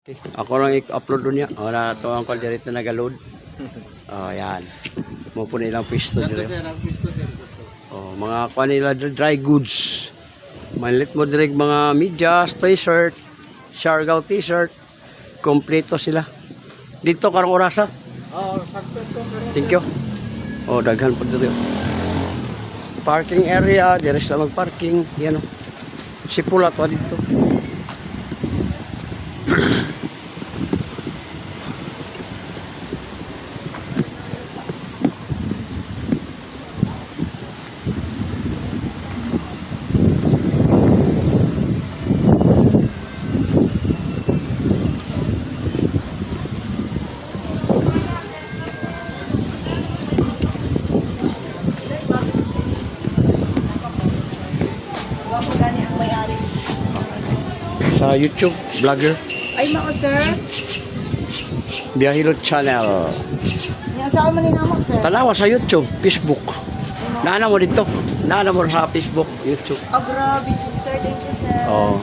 Okay. Ako lang i-upload niya. Wala ito ang call direct na nag-load. Oh, yan. Mo po nilang pisto dire. Oh, mga kuha nila dry goods. Malit mo direct mga medyas, t-shirt, Siargao t-shirt. Kompleto sila. Dito karong orasa. Oh, sakto to. Thank you. Oh, daghan po dire. Parking area, dire sila mag-parking. Yan oh. Sipula to dito. Sa YouTube, vlogger, Ay, mao, sir. Biyahilot Channel. Yan sa man ni namo, sir. Tanawa sa YouTube, Facebook. Naana mo dito. Naana mo sa Facebook, YouTube. Oh, grabe, sister. Thank you, sir. Oh.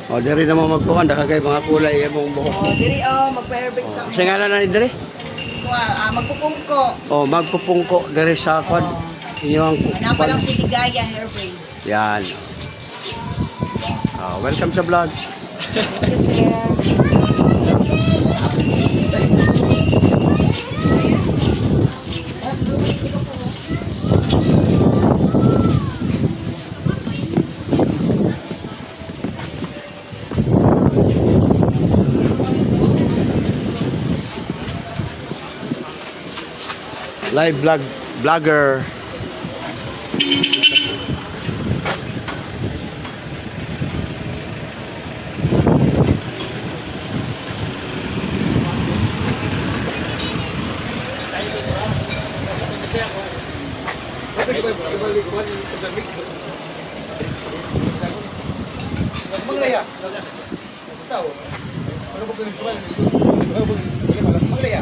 Oh, diri na mo magkuhan kay mga kulay imong buhok. Oh, diri, mag-airbag sa Sa ngalan na ni diri? magpupungko. Oh, magpupungko diri sa kwan. Inyong Hanapa lang si Ligaya Hair Braids. Yan. Oh, welcome sa vlog. Thank you, sir. Live vlogger. Manglaya. Tahu. Ano ba kung ito? Manglaya.